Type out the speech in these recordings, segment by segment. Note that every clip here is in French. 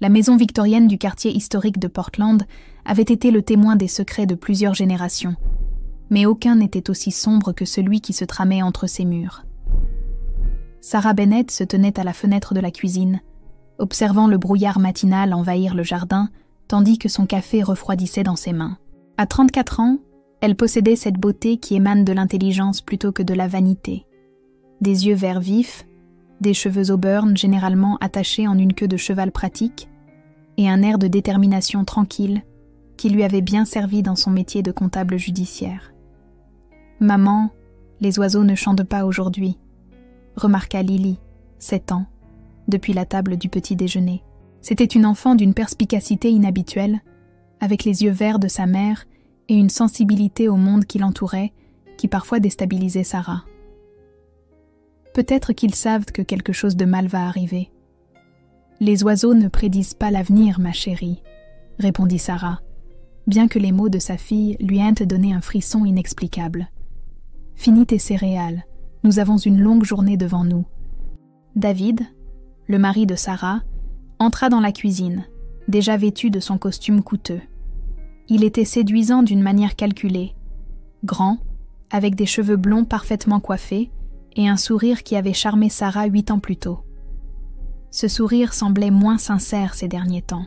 La maison victorienne du quartier historique de Portland avait été le témoin des secrets de plusieurs générations, mais aucun n'était aussi sombre que celui qui se tramait entre ses murs. Sarah Bennett se tenait à la fenêtre de la cuisine, observant le brouillard matinal envahir le jardin, tandis que son café refroidissait dans ses mains. À 34 ans, elle possédait cette beauté qui émane de l'intelligence plutôt que de la vanité. Des yeux verts vifs, des cheveux auburn généralement attachés en une queue de cheval pratique, et un air de détermination tranquille qui lui avait bien servi dans son métier de comptable judiciaire. « Maman, les oiseaux ne chantent pas aujourd'hui », remarqua Lily, 7 ans, depuis la table du petit déjeuner. C'était une enfant d'une perspicacité inhabituelle, avec les yeux verts de sa mère et une sensibilité au monde qui l'entourait, qui parfois déstabilisait Sarah. « Peut-être qu'ils savent que quelque chose de mal va arriver. »« Les oiseaux ne prédisent pas l'avenir, ma chérie, » répondit Sarah, bien que les mots de sa fille lui aient donné un frisson inexplicable. « Finis tes céréales, nous avons une longue journée devant nous. » David, le mari de Sarah, entra dans la cuisine, déjà vêtu de son costume coûteux. Il était séduisant d'une manière calculée, grand, avec des cheveux blonds parfaitement coiffés et un sourire qui avait charmé Sarah 8 ans plus tôt. Ce sourire semblait moins sincère ces derniers temps,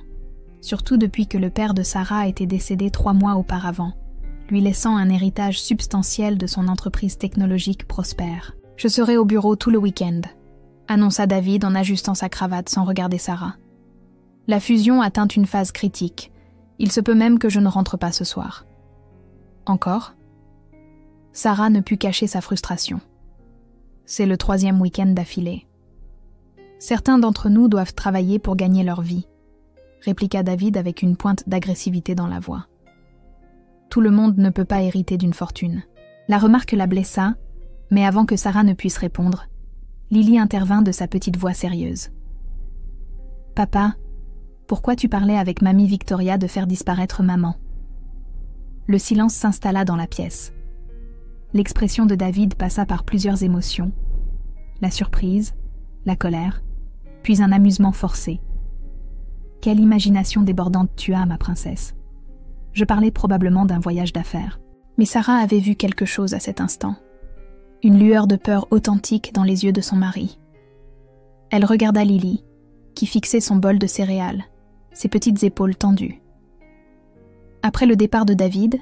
surtout depuis que le père de Sarah était décédé 3 mois auparavant, lui laissant un héritage substantiel de son entreprise technologique prospère. « Je serai au bureau tout le week-end », annonça David en ajustant sa cravate sans regarder Sarah. « La fusion atteint une phase critique. Il se peut même que je ne rentre pas ce soir. »« Encore ?» Sarah ne put cacher sa frustration. « C'est le 3e week-end d'affilée. »« Certains d'entre nous doivent travailler pour gagner leur vie, » répliqua David avec une pointe d'agressivité dans la voix. « Tout le monde ne peut pas hériter d'une fortune. » La remarque la blessa, mais avant que Sarah ne puisse répondre, Lily intervint de sa petite voix sérieuse. « Papa, pourquoi tu parlais avec mamie Victoria de faire disparaître maman ?» Le silence s'installa dans la pièce. L'expression de David passa par plusieurs émotions. La surprise, la colère, puis un amusement forcé. « Quelle imagination débordante tu as, ma princesse. Je parlais probablement d'un voyage d'affaires. » Mais Sarah avait vu quelque chose à cet instant. Une lueur de peur authentique dans les yeux de son mari. Elle regarda Lily, qui fixait son bol de céréales, ses petites épaules tendues. Après le départ de David,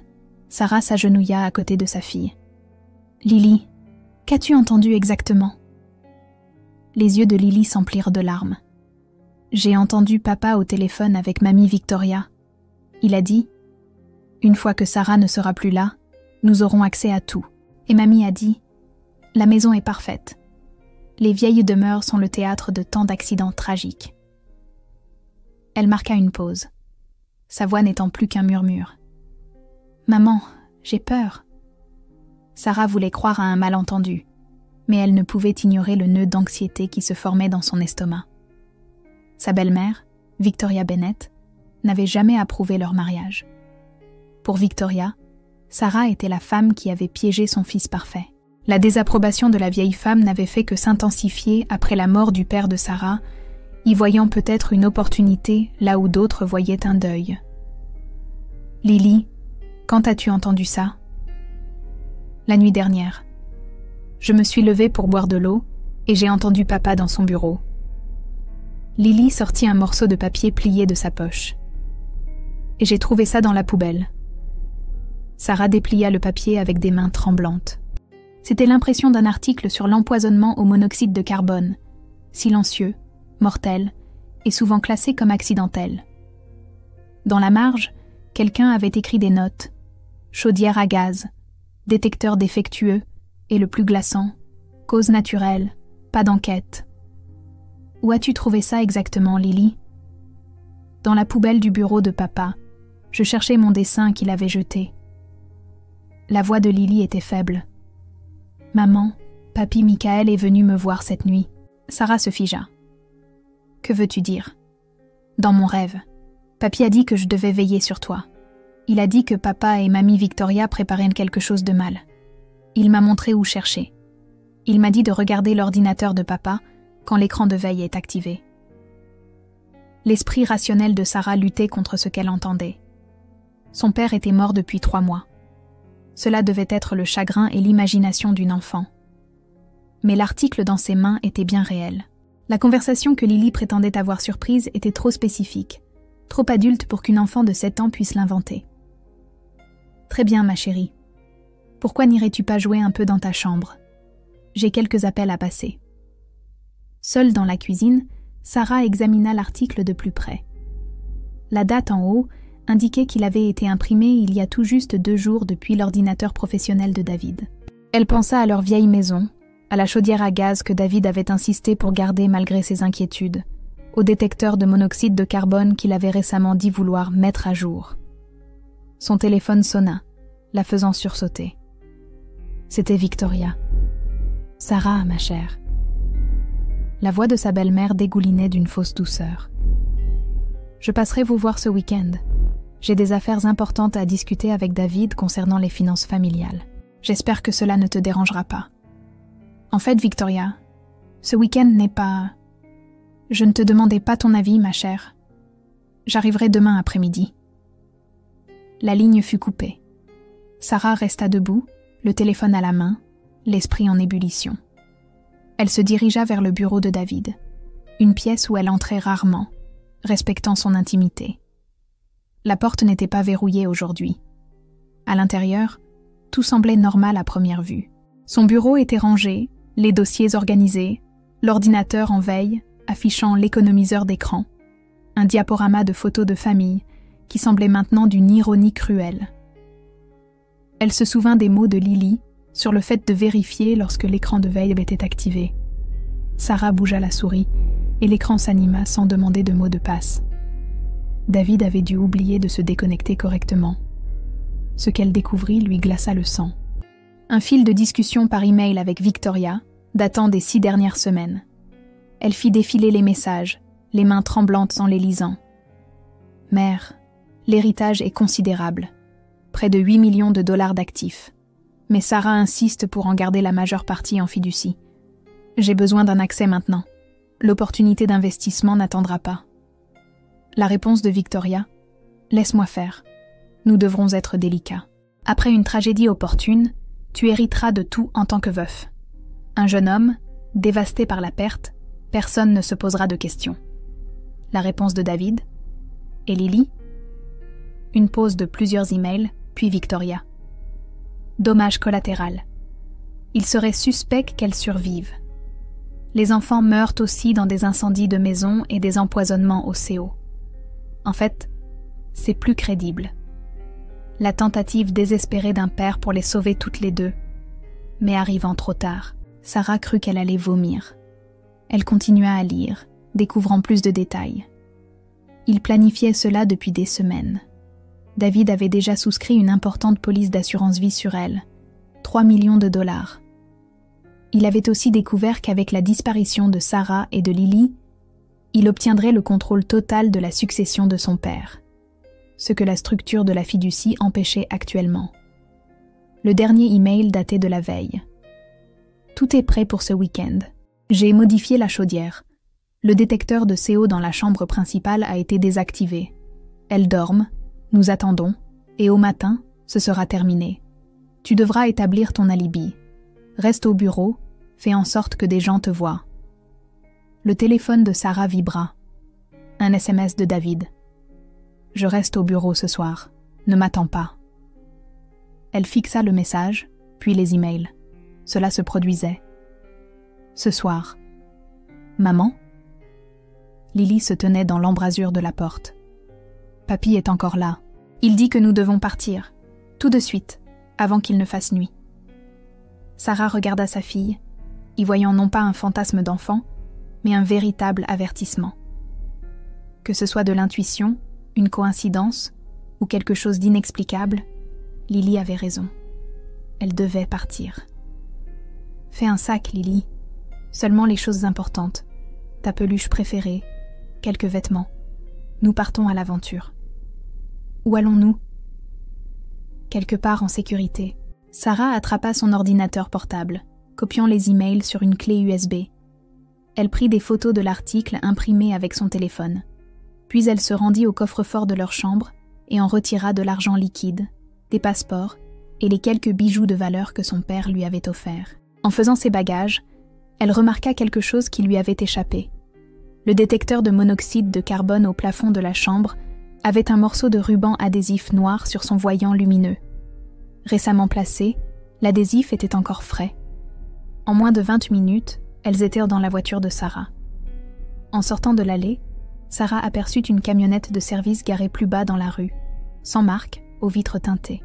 Sarah s'agenouilla à côté de sa fille. « Lily, qu'as-tu entendu exactement ?» Les yeux de Lily s'emplirent de larmes. « J'ai entendu papa au téléphone avec mamie Victoria. Il a dit, une fois que Sarah ne sera plus là, nous aurons accès à tout. Et mamie a dit, la maison est parfaite. Les vieilles demeures sont le théâtre de tant d'accidents tragiques. » Elle marqua une pause, sa voix n'étant plus qu'un murmure. « Maman, j'ai peur. » Sarah voulait croire à un malentendu, mais elle ne pouvait ignorer le nœud d'anxiété qui se formait dans son estomac. Sa belle-mère, Victoria Bennett, n'avait jamais approuvé leur mariage. Pour Victoria, Sarah était la femme qui avait piégé son fils parfait. La désapprobation de la vieille femme n'avait fait que s'intensifier après la mort du père de Sarah, y voyant peut-être une opportunité là où d'autres voyaient un deuil. « Lily, quand as-tu entendu ça ?»« La nuit dernière. Je me suis levée pour boire de l'eau et j'ai entendu papa dans son bureau. » Lily sortit un morceau de papier plié de sa poche. « Et j'ai trouvé ça dans la poubelle. » Sarah déplia le papier avec des mains tremblantes. C'était l'impression d'un article sur l'empoisonnement au monoxyde de carbone, silencieux, mortel et souvent classé comme accidentel. Dans la marge, quelqu'un avait écrit des notes. Chaudière à gaz, détecteur défectueux et le plus glaçant, cause naturelle, pas d'enquête. Où as-tu trouvé ça exactement, Lily ? Dans la poubelle du bureau de papa. Je cherchais mon dessin qu'il avait jeté. La voix de Lily était faible. « Maman, papy Michael est venu me voir cette nuit. » Sarah se figea. « Que veux-tu dire ?»« Dans mon rêve, papy a dit que je devais veiller sur toi. Il a dit que papa et mamie Victoria préparaient quelque chose de mal. Il m'a montré où chercher. Il m'a dit de regarder l'ordinateur de papa quand l'écran de veille est activé. » L'esprit rationnel de Sarah luttait contre ce qu'elle entendait. Son père était mort depuis 3 mois. Cela devait être le chagrin et l'imagination d'une enfant. Mais l'article dans ses mains était bien réel. La conversation que Lily prétendait avoir surprise était trop spécifique, trop adulte pour qu'une enfant de 7 ans puisse l'inventer. « Très bien, ma chérie. Pourquoi n'irais-tu pas jouer un peu dans ta chambre ? J'ai quelques appels à passer. » Seule dans la cuisine, Sarah examina l'article de plus près. La date en haut indiquait qu'il avait été imprimé il y a tout juste 2 jours depuis l'ordinateur professionnel de David. Elle pensa à leur vieille maison, à la chaudière à gaz que David avait insisté pour garder malgré ses inquiétudes, au détecteur de monoxyde de carbone qu'il avait récemment dit vouloir mettre à jour. Son téléphone sonna, la faisant sursauter. C'était Victoria. « Sarah, ma chère. » La voix de sa belle-mère dégoulinait d'une fausse douceur. « Je passerai vous voir ce week-end. J'ai des affaires importantes à discuter avec David concernant les finances familiales. J'espère que cela ne te dérangera pas. En fait, Victoria, ce week-end n'est pas... Je ne te demandais pas ton avis, ma chère. J'arriverai demain après-midi. » La ligne fut coupée. Sarah resta debout, le téléphone à la main, l'esprit en ébullition. Elle se dirigea vers le bureau de David, une pièce où elle entrait rarement, respectant son intimité. La porte n'était pas verrouillée aujourd'hui. À l'intérieur, tout semblait normal à première vue. Son bureau était rangé, les dossiers organisés, l'ordinateur en veille, affichant l'économiseur d'écran, un diaporama de photos de famille qui semblait maintenant d'une ironie cruelle. Elle se souvint des mots de Lily sur le fait de vérifier lorsque l'écran de veille était activé. Sarah bougea la souris et l'écran s'anima sans demander de mot de passe. David avait dû oublier de se déconnecter correctement. Ce qu'elle découvrit lui glaça le sang. Un fil de discussion par email avec Victoria, datant des 6 dernières semaines. Elle fit défiler les messages, les mains tremblantes en les lisant. « Mère, l'héritage est considérable. Près de 8 millions de dollars d'actifs. Mais Sarah insiste pour en garder la majeure partie en fiducie. J'ai besoin d'un accès maintenant. L'opportunité d'investissement n'attendra pas. » La réponse de Victoria : « Laisse-moi faire. Nous devrons être délicats. Après une tragédie opportune, tu hériteras de tout en tant que veuf. Un jeune homme, dévasté par la perte, personne ne se posera de questions. » La réponse de David : « Et Lily ? » Une pause de plusieurs emails, puis Victoria. Dommage collatéral. Il serait suspect qu'elle survive. Les enfants meurent aussi dans des incendies de maison et des empoisonnements au CO. En fait, c'est plus crédible. La tentative désespérée d'un père pour les sauver toutes les deux. Mais arrivant trop tard, Sarah crut qu'elle allait vomir. Elle continua à lire, découvrant plus de détails. Il planifiait cela depuis des semaines. David avait déjà souscrit une importante police d'assurance vie sur elle, 3 millions de dollars. Il avait aussi découvert qu'avec la disparition de Sarah et de Lily, il obtiendrait le contrôle total de la succession de son père, ce que la structure de la fiducie empêchait actuellement. Le dernier email datait de la veille. « Tout est prêt pour ce week-end. J'ai modifié la chaudière. Le détecteur de CO dans la chambre principale a été désactivé. Elles dorment. Nous attendons, et au matin, ce sera terminé. Tu devras établir ton alibi. Reste au bureau, fais en sorte que des gens te voient. » Le téléphone de Sarah vibra. Un SMS de David. « Je reste au bureau ce soir. Ne m'attends pas. » Elle fixa le message, puis les emails. Cela se produisait. Ce soir. « Maman ?» Lily se tenait dans l'embrasure de la porte. « Papy est encore là. Il dit que nous devons partir. Tout de suite, avant qu'il ne fasse nuit. » Sarah regarda sa fille, y voyant non pas un fantasme d'enfant, mais un véritable avertissement. Que ce soit de l'intuition, une coïncidence ou quelque chose d'inexplicable, Lily avait raison. Elle devait partir. « Fais un sac, Lily. Seulement les choses importantes. Ta peluche préférée, quelques vêtements. Nous partons à l'aventure. » « Où allons-nous ? » Quelque part en sécurité. Sarah attrapa son ordinateur portable, copiant les emails sur une clé USB. Elle prit des photos de l'article imprimé avec son téléphone. Puis elle se rendit au coffre-fort de leur chambre et en retira de l'argent liquide, des passeports et les quelques bijoux de valeur que son père lui avait offerts. En faisant ses bagages, elle remarqua quelque chose qui lui avait échappé. Le détecteur de monoxyde de carbone au plafond de la chambre avait un morceau de ruban adhésif noir sur son voyant lumineux. Récemment placé, l'adhésif était encore frais. En moins de 20 minutes, elles étaient dans la voiture de Sarah. En sortant de l'allée, Sarah aperçut une camionnette de service garée plus bas dans la rue, sans marque, aux vitres teintées.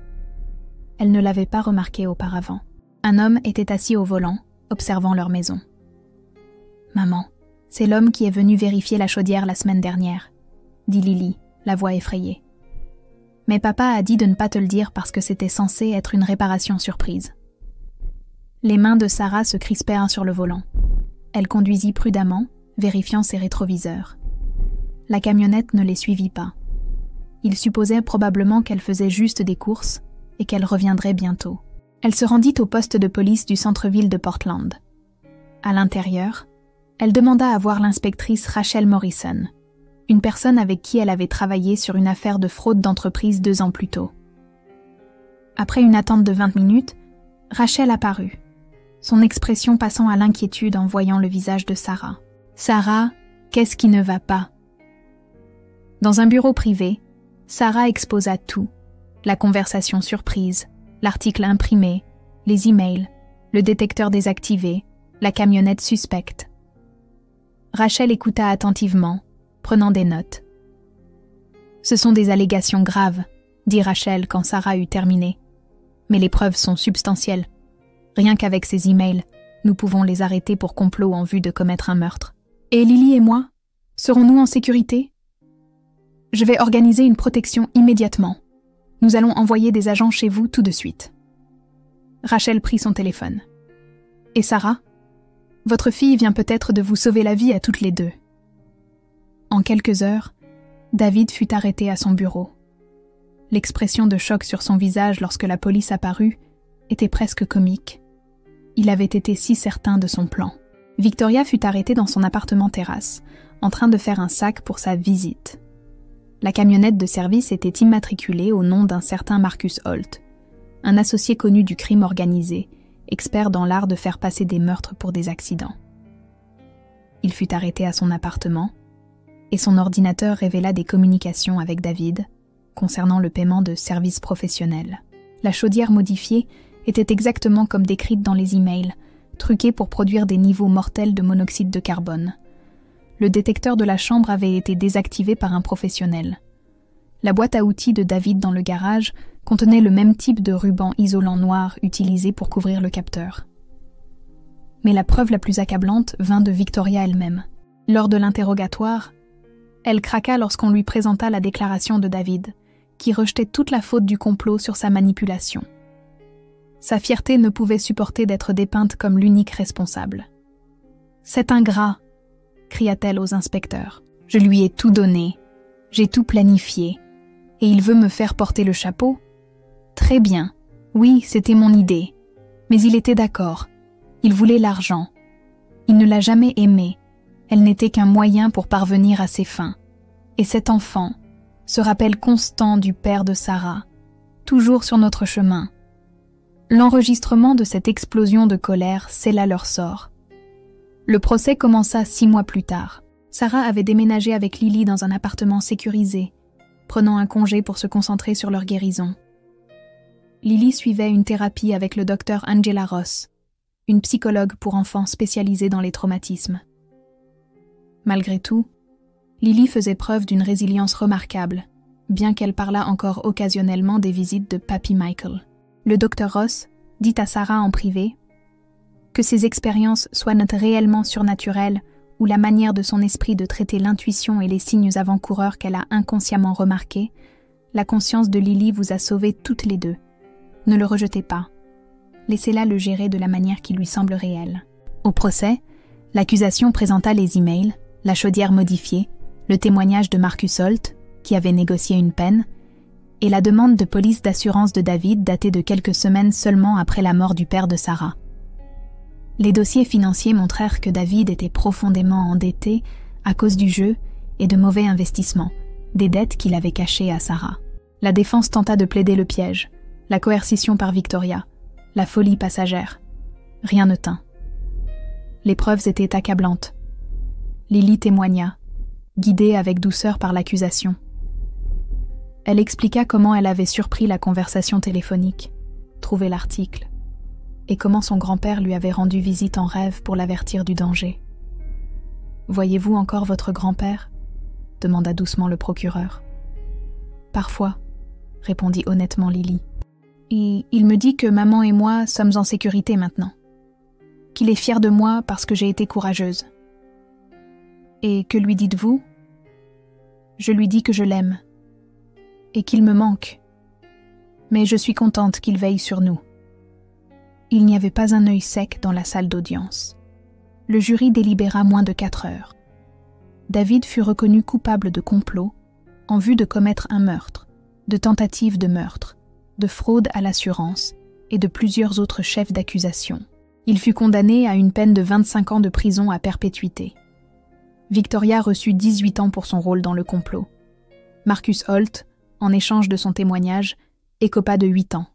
Elle ne l'avait pas remarqué auparavant. Un homme était assis au volant, observant leur maison. « Maman, c'est l'homme qui est venu vérifier la chaudière la semaine dernière, » dit Lily, la voix effrayée. « Mais papa a dit de ne pas te le dire parce que c'était censé être une réparation surprise. » Les mains de Sarah se crispèrent sur le volant. Elle conduisit prudemment, vérifiant ses rétroviseurs. La camionnette ne les suivit pas. Il supposait probablement qu'elle faisait juste des courses et qu'elle reviendrait bientôt. Elle se rendit au poste de police du centre-ville de Portland. À l'intérieur, elle demanda à voir l'inspectrice Rachel Morrison, une personne avec qui elle avait travaillé sur une affaire de fraude d'entreprise 2 ans plus tôt. Après une attente de 20 minutes, Rachel apparut, son expression passant à l'inquiétude en voyant le visage de Sarah. « Sarah, qu'est-ce qui ne va pas ?» Dans un bureau privé, Sarah exposa tout, la conversation surprise, l'article imprimé, les emails, le détecteur désactivé, la camionnette suspecte. Rachel écouta attentivement, prenant des notes. « Ce sont des allégations graves, » dit Rachel quand Sarah eut terminé. « Mais les preuves sont substantielles. Rien qu'avec ces emails, nous pouvons les arrêter pour complot en vue de commettre un meurtre. Et Lily et moi, serons-nous en sécurité ? Je vais organiser une protection immédiatement. Nous allons envoyer des agents chez vous tout de suite. » Rachel prit son téléphone. « Et Sarah ? Votre fille vient peut-être de vous sauver la vie à toutes les deux. » En quelques heures, David fut arrêté à son bureau. L'expression de choc sur son visage lorsque la police apparut était presque comique. Il avait été si certain de son plan. Victoria fut arrêtée dans son appartement terrasse, en train de faire un sac pour sa visite. La camionnette de service était immatriculée au nom d'un certain Marcus Holt, un associé connu du crime organisé, expert dans l'art de faire passer des meurtres pour des accidents. Il fut arrêté à son appartement, et son ordinateur révéla des communications avec David concernant le paiement de services professionnels. La chaudière modifiée était exactement comme décrite dans les emails, truquée pour produire des niveaux mortels de monoxyde de carbone. Le détecteur de la chambre avait été désactivé par un professionnel. La boîte à outils de David dans le garage contenait le même type de ruban isolant noir utilisé pour couvrir le capteur. Mais la preuve la plus accablante vint de Victoria elle-même. Lors de l'interrogatoire, elle craqua lorsqu'on lui présenta la déclaration de David, qui rejetait toute la faute du complot sur sa manipulation. Sa fierté ne pouvait supporter d'être dépeinte comme l'unique responsable. « C'est ingrat !» cria-t-elle aux inspecteurs. « Je lui ai tout donné, j'ai tout planifié, et il veut me faire porter le chapeau ? Très bien, oui, c'était mon idée, mais il était d'accord, il voulait l'argent. Il ne l'a jamais aimée, elle n'était qu'un moyen pour parvenir à ses fins. Et cet enfant, ce rappel constant du père de Sarah, toujours sur notre chemin. » L'enregistrement de cette explosion de colère scella leur sort. Le procès commença 6 mois plus tard. Sarah avait déménagé avec Lily dans un appartement sécurisé, prenant un congé pour se concentrer sur leur guérison. Lily suivait une thérapie avec le docteur Angela Ross, une psychologue pour enfants spécialisée dans les traumatismes. Malgré tout, Lily faisait preuve d'une résilience remarquable, bien qu'elle parlât encore occasionnellement des visites de Papy Michael. Le docteur Ross dit à Sarah en privé que ces expériences soient réellement surnaturelles ou la manière de son esprit de traiter l'intuition et les signes avant-coureurs qu'elle a inconsciemment remarqués, la conscience de Lily vous a sauvées toutes les deux. Ne le rejetez pas. Laissez-la le gérer de la manière qui lui semble réelle. Au procès, l'accusation présenta les emails, la chaudière modifiée, le témoignage de Marcus Holt, qui avait négocié une peine, et la demande de police d'assurance de David datée de quelques semaines seulement après la mort du père de Sarah. Les dossiers financiers montrèrent que David était profondément endetté à cause du jeu et de mauvais investissements, des dettes qu'il avait cachées à Sarah. La défense tenta de plaider le piège, la coercition par Victoria, la folie passagère. Rien ne tint. Les preuves étaient accablantes. Lily témoigna, guidée avec douceur par l'accusation. Elle expliqua comment elle avait surpris la conversation téléphonique, trouvé l'article, et comment son grand-père lui avait rendu visite en rêve pour l'avertir du danger. « Voyez-vous encore votre grand-père » demanda doucement le procureur. « Parfois » répondit honnêtement Lily. « Et il me dit que maman et moi sommes en sécurité maintenant. Qu'il est fier de moi parce que j'ai été courageuse. Et que lui dites-vous ? Je lui dis que je l'aime. Et qu'il me manque. Mais je suis contente qu'il veille sur nous. » Il n'y avait pas un œil sec dans la salle d'audience. Le jury délibéra moins de 4 heures. David fut reconnu coupable de complot en vue de commettre un meurtre, de tentative de meurtre, de fraude à l'assurance et de plusieurs autres chefs d'accusation. Il fut condamné à une peine de 25 ans de prison à perpétuité. Victoria reçut 18 ans pour son rôle dans le complot. Marcus Holt, en échange de son témoignage, écopa de 8 ans.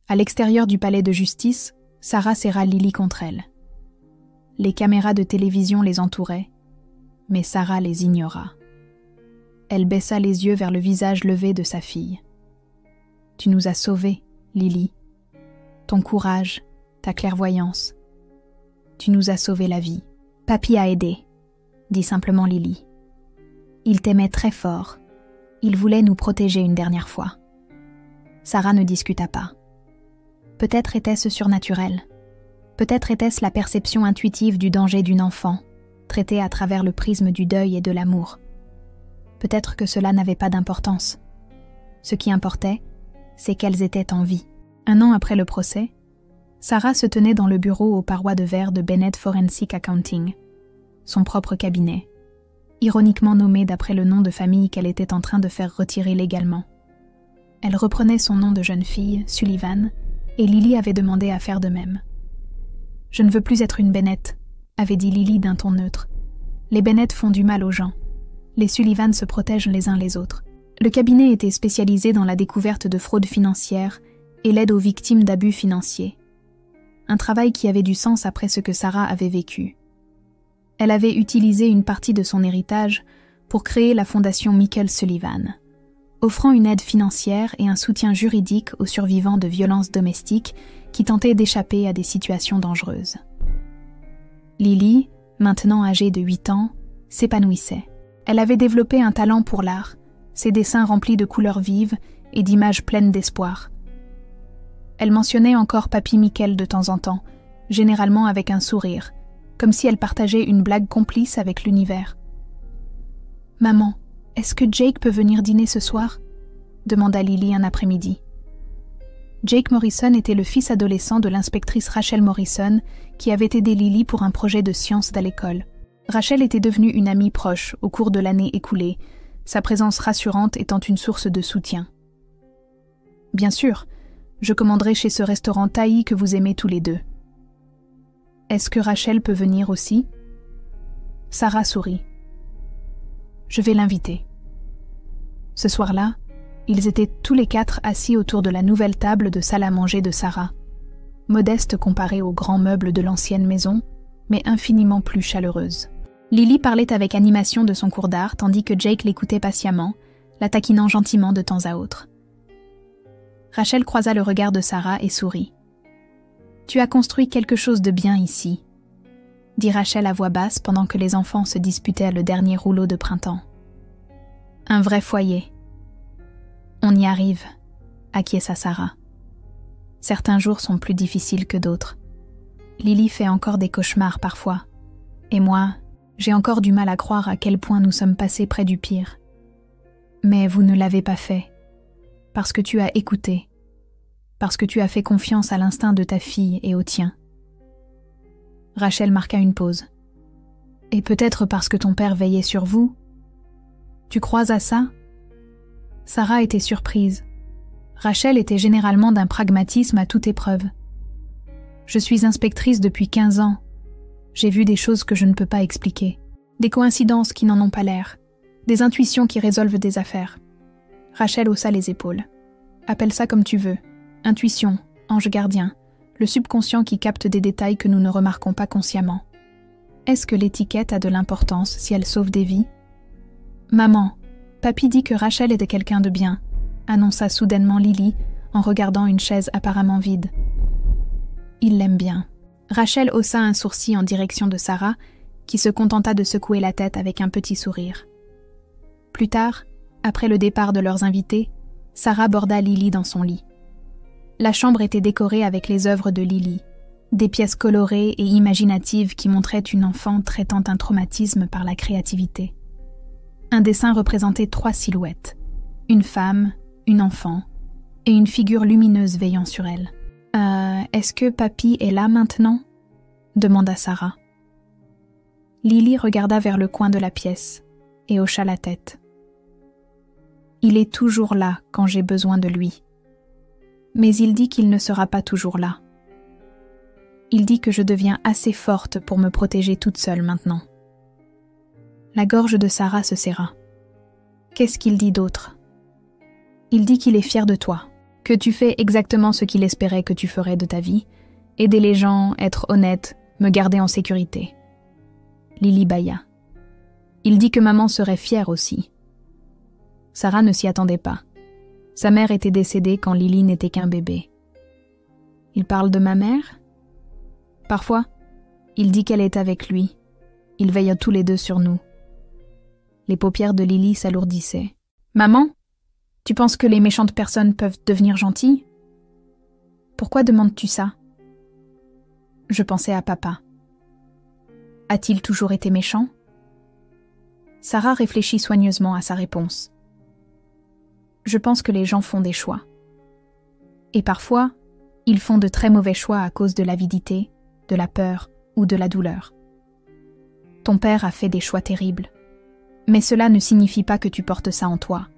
À l'extérieur du palais de justice, Sarah serra Lily contre elle. Les caméras de télévision les entouraient, mais Sarah les ignora. Elle baissa les yeux vers le visage levé de sa fille. « Tu nous as sauvés, Lily. Ton courage, ta clairvoyance. Tu nous as sauvé la vie. »« Papy a aidé, » dit simplement Lily. « Il t'aimait très fort. Il voulait nous protéger une dernière fois. » Sarah ne discuta pas. Peut-être était-ce surnaturel. Peut-être était-ce la perception intuitive du danger d'une enfant, traitée à travers le prisme du deuil et de l'amour. Peut-être que cela n'avait pas d'importance. Ce qui importait, c'est qu'elles étaient en vie. 1 an après le procès, Sarah se tenait dans le bureau aux parois de verre de Bennett Forensic Accounting, son propre cabinet, ironiquement nommé d'après le nom de famille qu'elle était en train de faire retirer légalement. Elle reprenait son nom de jeune fille, Sullivan, et Lily avait demandé à faire de même. « Je ne veux plus être une Bennett », avait dit Lily d'un ton neutre. « Les Bennett font du mal aux gens. Les Sullivan se protègent les uns les autres. » Le cabinet était spécialisé dans la découverte de fraudes financières et l'aide aux victimes d'abus financiers. Un travail qui avait du sens après ce que Sarah avait vécu. Elle avait utilisé une partie de son héritage pour créer la fondation Michael Sullivan, offrant une aide financière et un soutien juridique aux survivants de violences domestiques qui tentaient d'échapper à des situations dangereuses. Lily, maintenant âgée de 8 ans, s'épanouissait. Elle avait développé un talent pour l'art, ses dessins remplis de couleurs vives et d'images pleines d'espoir. Elle mentionnait encore Papy Michael de temps en temps, généralement avec un sourire, comme si elle partageait une blague complice avec l'univers. « Maman, est-ce que Jake peut venir dîner ce soir ?» demanda Lily un après-midi. Jake Morrison était le fils adolescent de l'inspectrice Rachel Morrison qui avait aidé Lily pour un projet de sciences à l'école. Rachel était devenue une amie proche au cours de l'année écoulée, sa présence rassurante étant une source de soutien. « Bien sûr, je commanderai chez ce restaurant Thaï que vous aimez tous les deux. »« Est-ce que Rachel peut venir aussi ?» Sarah sourit. « Je vais l'inviter. » Ce soir-là, ils étaient tous les 4 assis autour de la nouvelle table de salle à manger de Sarah, modeste comparée aux grands meubles de l'ancienne maison, mais infiniment plus chaleureuse. Lily parlait avec animation de son cours d'art tandis que Jake l'écoutait patiemment, la taquinant gentiment de temps à autre. Rachel croisa le regard de Sarah et sourit. « Tu as construit quelque chose de bien ici », dit Rachel à voix basse pendant que les enfants se disputaient le dernier rouleau de printemps. « Un vrai foyer. »« On y arrive », acquiesça Sarah. « Certains jours sont plus difficiles que d'autres. Lily fait encore des cauchemars parfois. Et moi, j'ai encore du mal à croire à quel point nous sommes passés près du pire. Mais vous ne l'avez pas fait. Parce que tu as écouté. Parce que tu as fait confiance à l'instinct de ta fille et au tien. » Rachel marqua une pause. « Et peut-être parce que ton père veillait sur vous ? Tu crois à ça ?» Sarah était surprise. Rachel était généralement d'un pragmatisme à toute épreuve. « Je suis inspectrice depuis 15 ans. J'ai vu des choses que je ne peux pas expliquer. Des coïncidences qui n'en ont pas l'air. Des intuitions qui résolvent des affaires. Rachel haussa les épaules. Appelle ça comme tu veux. Intuition, ange gardien, le subconscient qui capte des détails que nous ne remarquons pas consciemment. Est-ce que l'étiquette a de l'importance si elle sauve des vies? Maman, papy dit que Rachel était quelqu'un de bien, annonça soudainement Lily en regardant une chaise apparemment vide. Il l'aime bien. Rachel haussa un sourcil en direction de Sarah, qui se contenta de secouer la tête avec un petit sourire. Plus tard, après le départ de leurs invités, Sarah borda Lily dans son lit. La chambre était décorée avec les œuvres de Lily, des pièces colorées et imaginatives qui montraient une enfant traitant un traumatisme par la créativité. Un dessin représentait 3 silhouettes, une femme, une enfant et une figure lumineuse veillant sur elle. Est-ce que papy est là maintenant ?» demanda Sarah. Lily regarda vers le coin de la pièce et hocha la tête. « Il est toujours là quand j'ai besoin de lui. Mais il dit qu'il ne sera pas toujours là. Il dit que je deviens assez forte pour me protéger toute seule maintenant. » La gorge de Sarah se serra. « Qu'est-ce qu'il dit d'autre ?»« Il dit qu'il est fier de toi, que tu fais exactement ce qu'il espérait que tu ferais de ta vie, aider les gens, être honnête, me garder en sécurité. » Lily bâilla. « Il dit que maman serait fière aussi. » Sarah ne s'y attendait pas. Sa mère était décédée quand Lily n'était qu'un bébé. « Il parle de ma mère ?» Parfois, il dit qu'elle est avec lui. Ils veillent tous les deux sur nous. Les paupières de Lily s'alourdissaient. « Maman, tu penses que les méchantes personnes peuvent devenir gentilles ? Pourquoi demandes-tu ça ? » Je pensais à papa. A-t-il toujours été méchant ? Sarah réfléchit soigneusement à sa réponse. Je pense que les gens font des choix. Et parfois, ils font de très mauvais choix à cause de l'avidité, de la peur ou de la douleur. Ton père a fait des choix terribles. Mais cela ne signifie pas que tu portes ça en toi.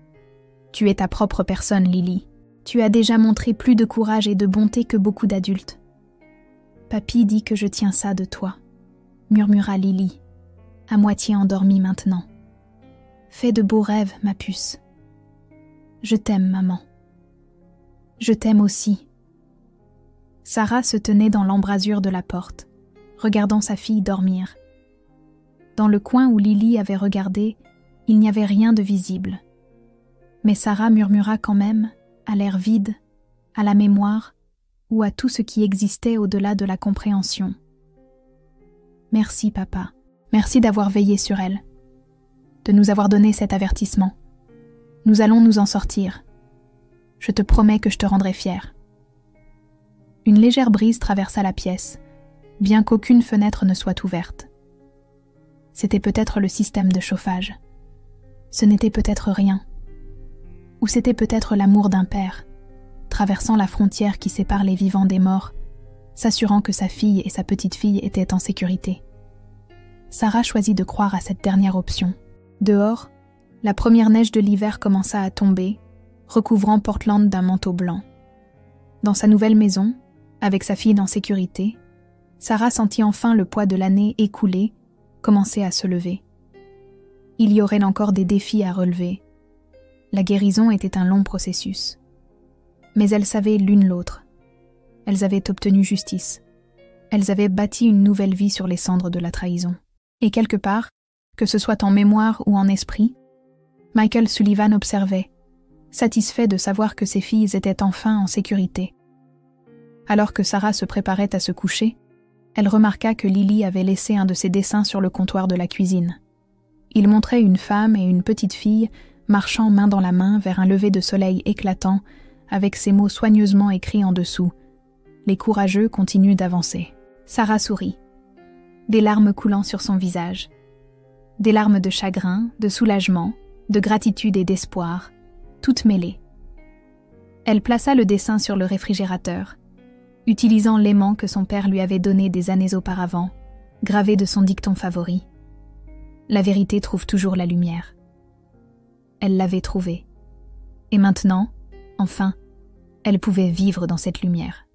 Tu es ta propre personne, Lily. Tu as déjà montré plus de courage et de bonté que beaucoup d'adultes. Papy dit que je tiens ça de toi, murmura Lily, à moitié endormie maintenant. Fais de beaux rêves, ma puce. Je t'aime, maman. Je t'aime aussi. Sarah se tenait dans l'embrasure de la porte, regardant sa fille dormir. Dans le coin où Lily avait regardé, il n'y avait rien de visible. Mais Sarah murmura quand même, à l'air vide, à la mémoire, ou à tout ce qui existait au-delà de la compréhension. Merci, papa. Merci d'avoir veillé sur elle, de nous avoir donné cet avertissement. Nous allons nous en sortir. Je te promets que je te rendrai fière. Une légère brise traversa la pièce, bien qu'aucune fenêtre ne soit ouverte. C'était peut-être le système de chauffage. Ce n'était peut-être rien. Ou c'était peut-être l'amour d'un père, traversant la frontière qui sépare les vivants des morts, s'assurant que sa fille et sa petite-fille étaient en sécurité. Sarah choisit de croire à cette dernière option. Dehors, la première neige de l'hiver commença à tomber, recouvrant Portland d'un manteau blanc. Dans sa nouvelle maison, avec sa fille en sécurité, Sarah sentit enfin le poids de l'année écoulée commencer à se lever. Il y aurait encore des défis à relever. La guérison était un long processus. Mais elles savaient l'une l'autre. Elles avaient obtenu justice. Elles avaient bâti une nouvelle vie sur les cendres de la trahison. Et quelque part, que ce soit en mémoire ou en esprit, Michael Sullivan observait, satisfait de savoir que ses filles étaient enfin en sécurité. Alors que Sarah se préparait à se coucher, elle remarqua que Lily avait laissé un de ses dessins sur le comptoir de la cuisine. Il montrait une femme et une petite fille marchant main dans la main vers un lever de soleil éclatant, avec ces mots soigneusement écrits en dessous. « Les courageux continuent d'avancer. » Sarah sourit, des larmes coulant sur son visage. Des larmes de chagrin, de soulagement, de gratitude et d'espoir, toutes mêlées. Elle plaça le dessin sur le réfrigérateur, utilisant l'aimant que son père lui avait donné des années auparavant, gravé de son dicton favori. La vérité trouve toujours la lumière. Elle l'avait trouvée. Et maintenant, enfin, elle pouvait vivre dans cette lumière.